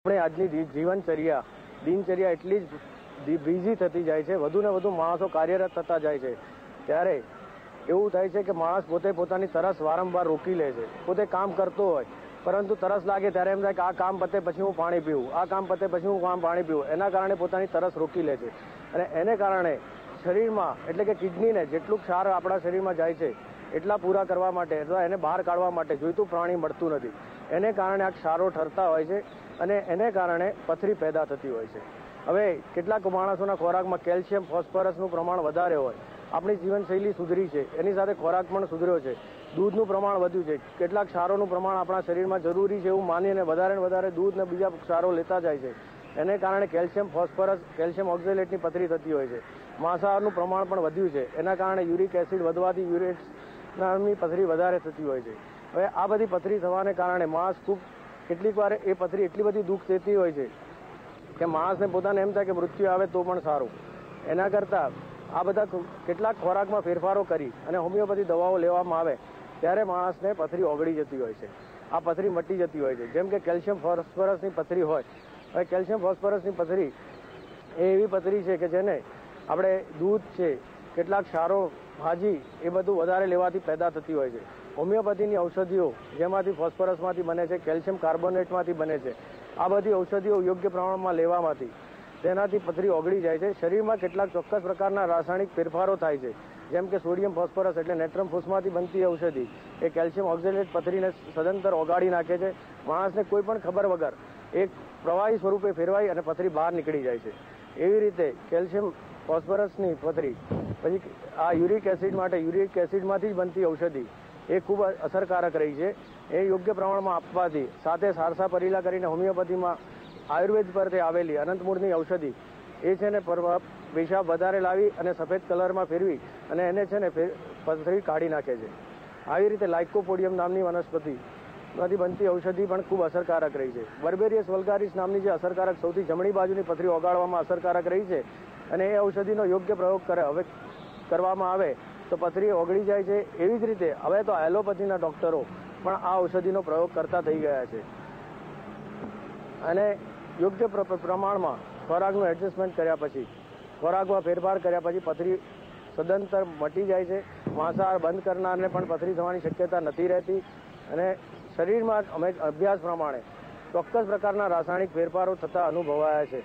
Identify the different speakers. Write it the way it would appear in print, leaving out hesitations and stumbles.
Speaker 1: આપણે આજની જીવનચર્યા દિનચર્યા એટલી જ બિઝી થતી જાય છે, વધુ ને વધુ માણસો કાર્યરત થતા જાય છે, ત્યારે એવું થાય છે કે માણસ પોતે પોતાની તરસ વારંવાર રોકી લે છે. પોતે કામ કરતો હોય પરંતુ તરસ લાગે ત્યારે એમ થાય કે આ કામ પતે પછી હું પાણી પીવું, આ કામ પતે પછી હું પાણી પીવું. એના કારણે પોતાની તરસ રોકી લે છે અને એને કારણે શરીરમાં એટલે કે કિડનીને જેટલું ક્ષાર આપણા શરીરમાં જાય છે એટલા પૂરા કરવા માટે અથવા એને બહાર કાઢવા માટે જોઈતું પાણી મળતું નથી. એને કારણે આ ક્ષારો ઠરતા હોય છે અને એને કારણે પથરી પેદા થતી હોય છે. હવે કેટલાક માણસોના ખોરાકમાં કેલ્શિયમ ફોસ્ફરસનું પ્રમાણ વધારે હોય, આપણી જીવનશૈલી સુધરી છે, એની સાથે ખોરાક પણ સુધર્યો છે, દૂધનું પ્રમાણ વધ્યું છે, કેટલાક ક્ષારોનું પ્રમાણ આપણા શરીરમાં જરૂરી છે એવું માનીને વધારે દૂધ ને બીજા ક્ષારો લેતા જાય છે. એને કારણે કેલ્શિયમ ફોસ્ફરસ કેલ્શિયમ ઓક્ઝેલેટની પથરી થતી હોય છે. માંસાહારનું પ્રમાણ પણ વધ્યું છે, એના કારણે યુરિક એસિડ વધવાથી યુરેટ્સ નામની પથરી વધારે થતી હોય છે. હવે આ બધી પથરી થવાને કારણે માણસ ખૂબ કેટલીક વાર એ પથરી એટલી બધી દુઃખ દેતી હોય છે કે માણસને પોતાને એમ થાય કે મૃત્યુ આવે તો પણ સારું. એના કરતાં આ બધા કેટલાક ખોરાકમાં ફેરફારો કરી અને હોમિયોપેથી દવાઓ લેવામાં આવે ત્યારે માણસને પથરી ઓગળી જતી હોય છે, આ પથરી મટી જતી હોય છે. જેમ કે કેલ્શિયમ ફોસ્ફરસની પથરી હોય, હવે કેલ્શિયમ ફોસ્ફરસની પથરી એ એવી પથરી છે કે જેને આપણે દૂધ છે, કેટલાક ક્ષારો, ભાજી એ બધું વધારે લેવાથી પેદા થતી હોય છે. હોમિયોપેથીની ઔષધિઓ જેમાંથી ફોસ્ફરસમાંથી બને છે, કેલ્શિયમ કાર્બોનેટમાંથી બને છે, આ બધી ઔષધિઓ યોગ્ય પ્રમાણમાં લેવામાંથી તેનાથી પથરી ઓગળી જાય છે. શરીરમાં કેટલાક ચોક્કસ પ્રકારના રાસાયણિક ફેરફારો થાય છે, જેમ કે સોડિયમ ફોસ્ફરસ એટલે નેટ્રમ ફૂસમાંથી બનતી ઔષધિ એ કેલ્શિયમ ઓક્ઝેલેટ પથરીને સદંતર ઓગાળી નાખે છે. માણસને કોઈ પણ ખબર વગર એક પ્રવાહી સ્વરૂપે ફેરવાઈ અને પથરી બહાર નીકળી જાય છે. એવી રીતે કેલ્શિયમ ફોસ્ફરસની પથરી પછી આ યુરિક એસિડ માટે યુરિક એસિડમાંથી જ બનતી ઔષધિ એ ખૂબ અસરકારક રહી છે. એ યોગ્ય પ્રમાણમાં આપવાથી સાથે સારસા પરીલા કરીને હોમિયોપેથીમાં આયુર્વેદ પરથી આવેલી અનંતમૂળની ઔષધિ એ છે ને પેશાબ વધારે લાવી અને સફેદ કલરમાં ફેરવી અને એને છે ને પથરી કાઢી નાખે છે. આવી રીતે લાઇકોપોડિયમ નામની વનસ્પતિમાંથી બનતી ઔષધિ પણ ખૂબ અસરકારક રહી છે. બર્બેરિયસ વલ્ગારિસ નામની જે અસરકારક સૌથી જમણી બાજુની પથરી ઓગાળવામાં અસરકારક રહી છે અને એ ઔષધિનો યોગ્ય પ્રયોગ કરવામાં આવે તો પથરી ઓગળી જાય છે. એવી જ રીતે હવે તો એલોપેથીના ડોક્ટરો પણ આ ઔષધિનો પ્રયોગ કરતા થઈ ગયા છે અને યોગ્ય પ્રમાણમાં ખોરાકનું એડજસ્ટમેન્ટ કર્યા પછી, ખોરાકમાં ફેરફાર કર્યા પછી પથરી સદંતર મટી જાય છે. માંસાહાર બંધ કરનારને પણ પથરી થવાની શક્યતા નથી રહેતી અને શરીરમાં અમે અભ્યાસ પ્રમાણે ચોક્કસ પ્રકારના રાસાયણિક ફેરફારો થતા અનુભવાયા છે.